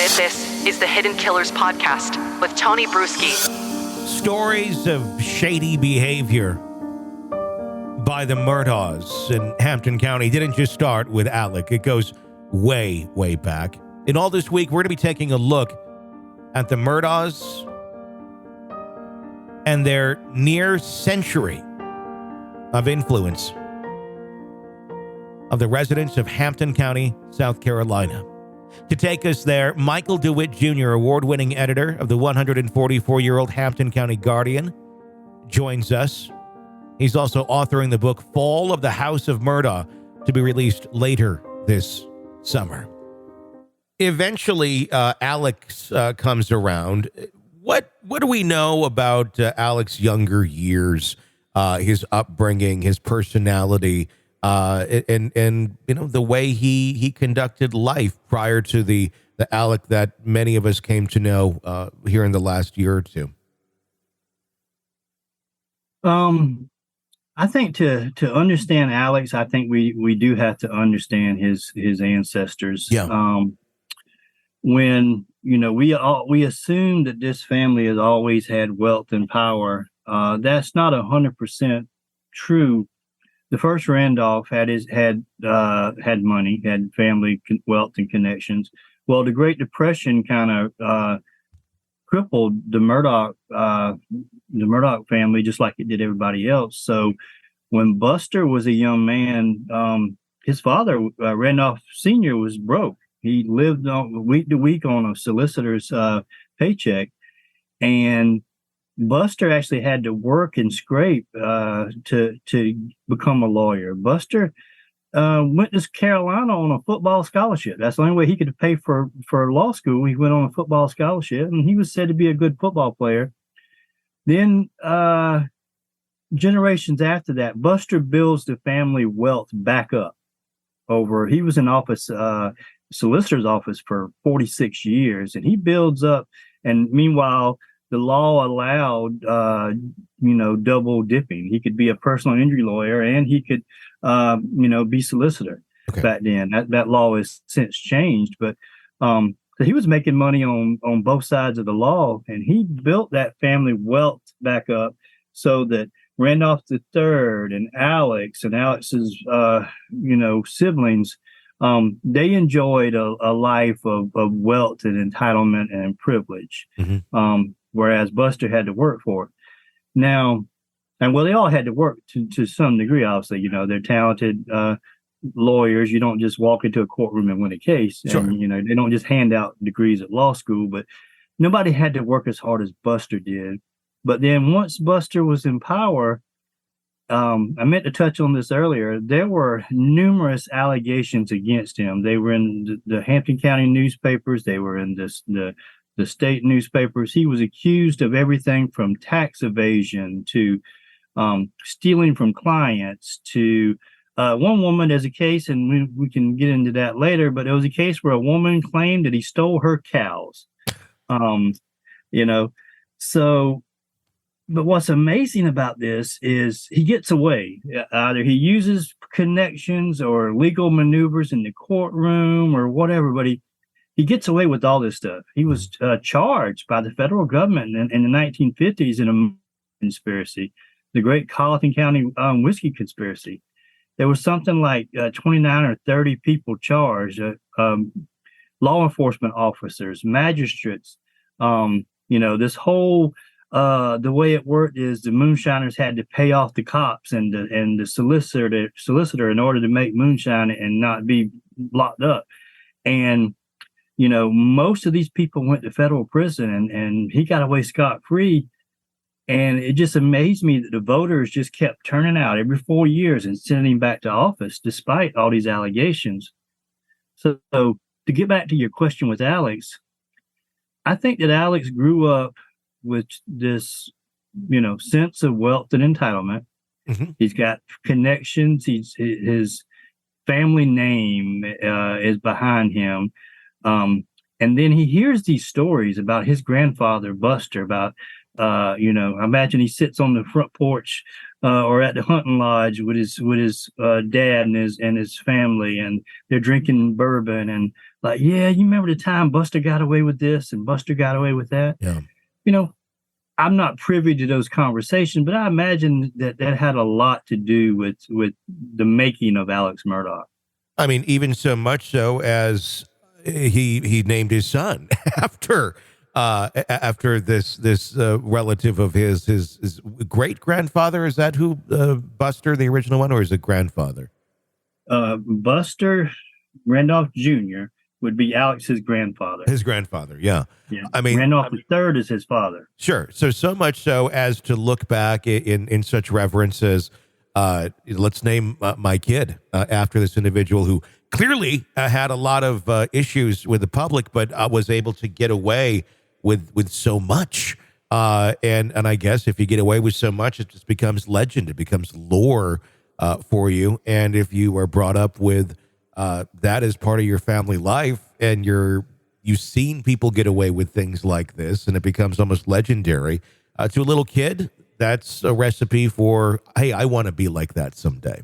This is the Hidden Killers Podcast with Tony Bruschi. Stories of shady behavior by the Murdaughs in Hampton County didn't just start with Alec. It goes way, way back. In all this week, we're going to be taking a look at the Murdaughs and their near century of influence of the residents of Hampton County, South Carolina. To take us there, Michael DeWitt Jr., award-winning editor of the 144-year-old Hampton County Guardian, joins us. He's also authoring the book Fall of the House of Murdaugh, to be released later this summer. Eventually, Alex comes around. What do we know about Alex's younger years, his upbringing, his personality, and you know, the way he conducted life prior to the Alec that many of us came to know here in the last year or two? I think to understand Alex, I think we do have to understand his ancestors. Yeah. When we assume that this family has always had wealth and power, that's not 100% true. The first Randolph had money, had family wealth and connections. Well, the Great Depression kind of crippled the Murdaugh family, just like it did everybody else. So when Buster was a young man, his father, Randolph Sr, was broke. He lived on week to week on a solicitor's paycheck, and Buster actually had to work and scrape to become a lawyer. Buster went to Carolina on a football scholarship. That's the only way he could pay for law school. He went on a football scholarship, and he was said to be a good football player. Then generations after that, Buster builds the family wealth back up. He was in office, solicitor's office, for 46 years, and he builds up. And meanwhile, the law allowed, double dipping. He could be a personal injury lawyer, and he could, be solicitor. Okay. Back then. That law has since changed, but so he was making money on both sides of the law, and he built that family wealth back up so that Randolph III and Alex's, siblings, they enjoyed a life of wealth and entitlement and privilege. Mm-hmm. Whereas Buster had to work for it. Now, they all had to work to some degree, obviously. They're talented lawyers. You don't just walk into a courtroom and win a case. Sure. And, they don't just hand out degrees at law school, but nobody had to work as hard as Buster did. But then once Buster was in power, I meant to touch on this earlier, there were numerous allegations against him. They were in the Hampton County newspapers. They were in the state newspapers. He was accused of everything from tax evasion to stealing from clients to one woman. There's a case, and we can get into that later, but there was a case where a woman claimed that he stole her cows. But what's amazing about this is he gets away. Either he uses connections or legal maneuvers in the courtroom or whatever, but he gets away with all this stuff. He was charged by the federal government in the 1950s in a conspiracy, the Great Colleton County whiskey conspiracy. There was something like 29 or 30 people charged, law enforcement officers, magistrates. This whole the way it worked is the moonshiners had to pay off the cops and the solicitor in order to make moonshine and not be locked up. And most of these people went to federal prison, and he got away scot-free. And it just amazed me that the voters just kept turning out every 4 years and sending him back to office, despite all these allegations. So to get back to your question with Alex, I think that Alex grew up with this, sense of wealth and entitlement. Mm-hmm. He's got connections. His family name is behind him. And then he hears these stories about his grandfather, Buster, about, I imagine he sits on the front porch or at the hunting lodge with his dad and his family, and they're drinking bourbon and like, yeah, you remember the time Buster got away with this and Buster got away with that? Yeah. You know, I'm not privy to those conversations, but I imagine that had a lot to do with the making of Alex Murdaugh. I mean, even so much so as he named his son after this relative of his great grandfather. Is that who Buster, the original one, or is it grandfather? Buster Randolph Jr. would be Alex's grandfather. His grandfather, yeah. I mean, Randolph III is his father. Sure. So much so as to look back in such reverences. Let's name my kid after this individual who clearly had a lot of issues with the public, but was able to get away with so much. And I guess if you get away with so much, it just becomes legend. It becomes lore for you. And if you are brought up with that as part of your family life, and you've seen people get away with things like this, and it becomes almost legendary to a little kid, that's a recipe for, hey, I want to be like that someday.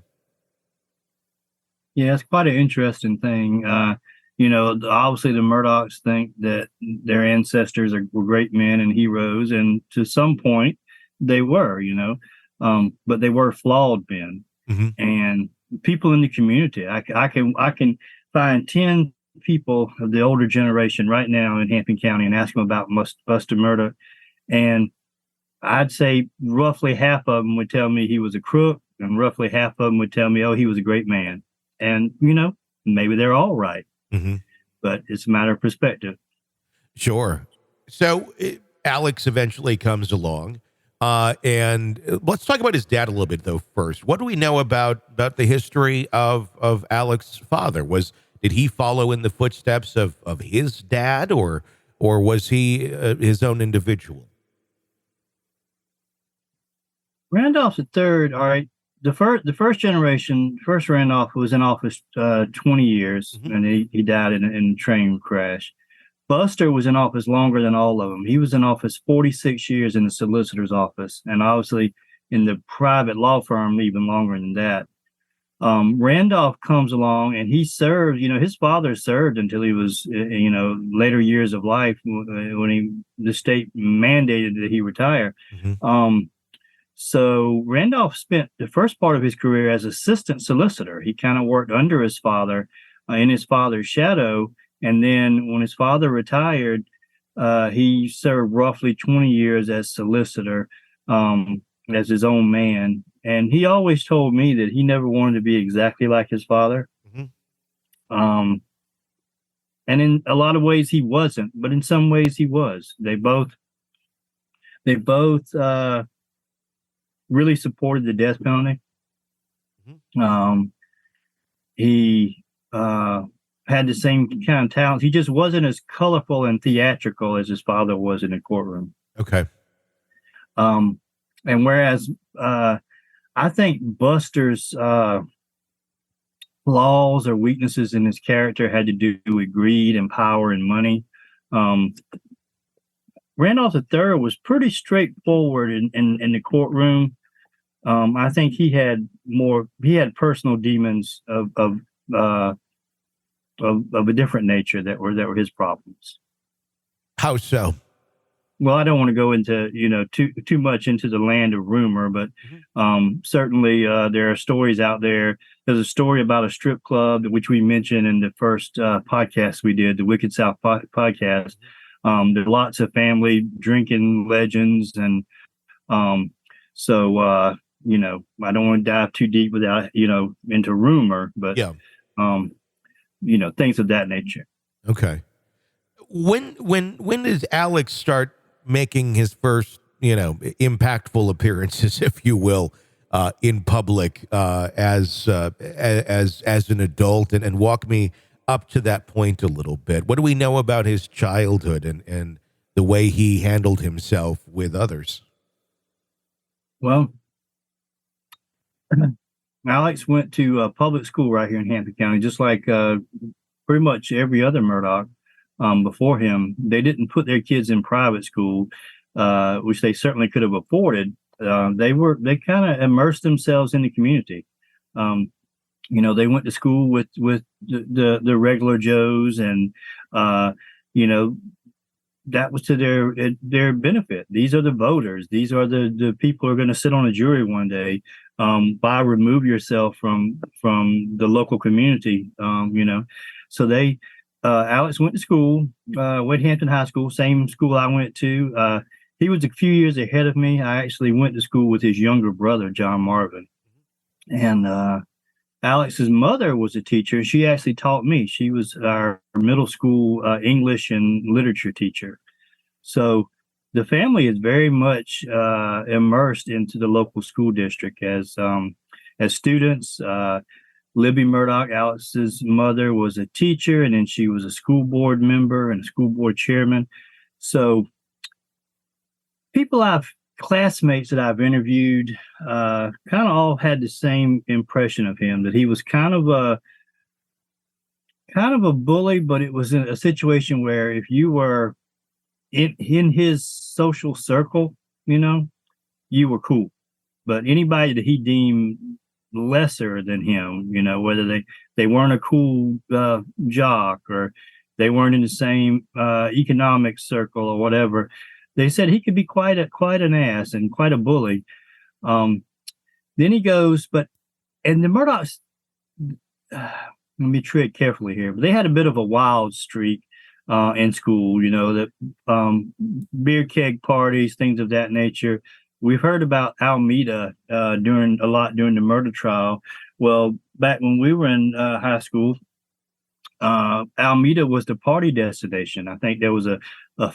Yeah, it's quite an interesting thing. Obviously the Murdaughs think that their ancestors were great men and heroes, and to some point they were, but they were flawed men. Mm-hmm. And people in the community, I can find 10 people of the older generation right now in Hampton County and ask them about Buster Murdaugh, and I'd say roughly half of them would tell me he was a crook, and roughly half of them would tell me, oh, he was a great man. And, maybe they're all right, mm-hmm. but it's a matter of perspective. Sure. So Alex eventually comes along, and let's talk about his dad a little bit, though, first. What do we know about the history of Alex's father? Did he follow in the footsteps of his dad, or was he his own individual? Randolph III, all right, the first generation, first Randolph was in office 20 years, mm-hmm. and he died in a train crash. Buster was in office longer than all of them. He was in office 46 years in the solicitor's office, and obviously in the private law firm even longer than that. Randolph comes along, and he served, his father served until he was, later years of life when the state mandated that he retire. Mm-hmm. So Randolph spent the first part of his career as assistant solicitor. He kind of worked under his father, in his father's shadow. And then when his father retired, he served roughly 20 years as solicitor, as his own man. And he always told me that he never wanted to be exactly like his father. Mm-hmm. And in a lot of ways he wasn't, but in some ways he was. They both really supported the death penalty. Mm-hmm. He had the same kind of talent. He just wasn't as colorful and theatrical as his father was in the courtroom. Okay. And whereas I think Buster's flaws or weaknesses in his character had to do with greed and power and money, Randolph III was pretty straightforward in the courtroom. I think he had personal demons of a different nature that were his problems. How so? Well, I don't want to go into too much into the land of rumor, but certainly there are stories out there. There's a story about a strip club which we mentioned in the first podcast we did, the Wicked South podcast. There's lots of family drinking legends, and so I don't want to dive too deep without into rumor, but yeah. Things of that nature. Okay. When does Alex start making his first impactful appearances, if you will, in public as an adult, and walk me up to that point a little bit? What do we know about his childhood and the way he handled himself with others? Well, Alex went to public school right here in Hampton County, just like pretty much every other Murdaugh before him. They didn't put their kids in private school, which they certainly could have afforded. They kind of immersed themselves in the community. They went to school with the regular Joes, and that was to their benefit. These are the voters. These are the people who are going to sit on a jury one day. Why remove yourself from the local community? So Alex went to school, Wade Hampton High School, same school I went to. He was a few years ahead of me. I actually went to school with his younger brother, John Marvin. And Alex's mother was a teacher. She actually taught me. She was our middle school English and literature teacher. So the family is very much immersed into the local school district as students. Libby Murdaugh, Alex's mother, was a teacher, and then she was a school board member and a school board chairman. So classmates that I've interviewed kind of all had the same impression of him, that he was kind of a bully, but it was in a situation where if you were in his social circle, you were cool. But anybody that he deemed lesser than him, whether they weren't a cool jock, or they weren't in the same economic circle or whatever, they said he could be quite an ass and quite a bully. Then he goes, and the Murdaughs, let me tread carefully here, but they had a bit of a wild streak in school, that beer keg parties, things of that nature. We've heard about Alameda during the murder trial. Well, back when we were in high school, Alameda was the party destination. I think there was a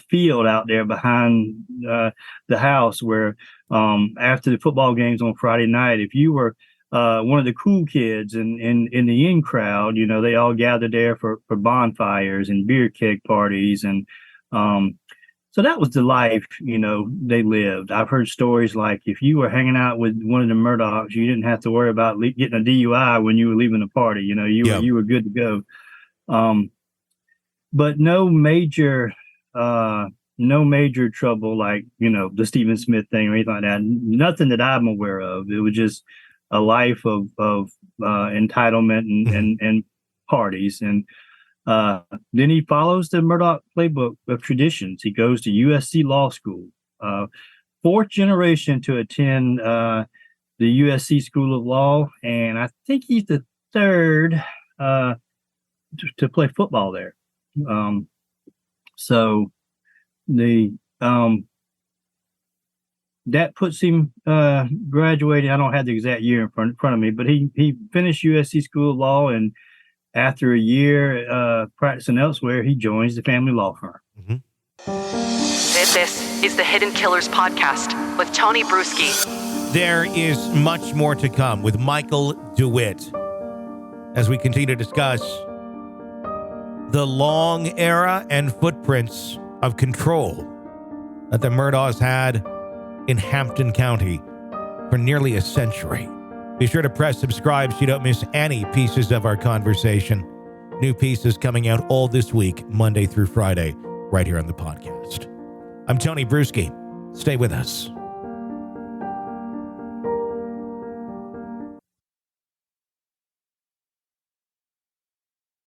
field out there behind the house where after the football games on Friday night, if you were one of the cool kids in the in crowd, they all gathered there for bonfires and beer keg parties. And so that was the life, they lived. I've heard stories like if you were hanging out with one of the Murdaughs, you didn't have to worry about getting a DUI when you were leaving the party. You were good to go. But no major trouble like, the Stephen Smith thing or anything like that. Nothing that I'm aware of. It was just a life of entitlement and parties. And then he follows the Murdaugh playbook of traditions. He goes to USC Law School, fourth generation to attend the USC School of Law. And I think he's the third to play football there. So that puts him graduating. I don't have the exact year in front of me, but he finished USC School of Law, and after a year practicing elsewhere, he joins the family law firm. Mm-hmm. This is the Hidden Killers podcast with Tony Bruschi. There is much more to come with Michael DeWitt as we continue to discuss the long era and footprints of control that the Murdaughs had in Hampton County for nearly a century. Be sure to press subscribe so you don't miss any pieces of our conversation. New pieces coming out all this week, Monday through Friday, right here on the podcast. I'm Tony Bruschi. Stay with us.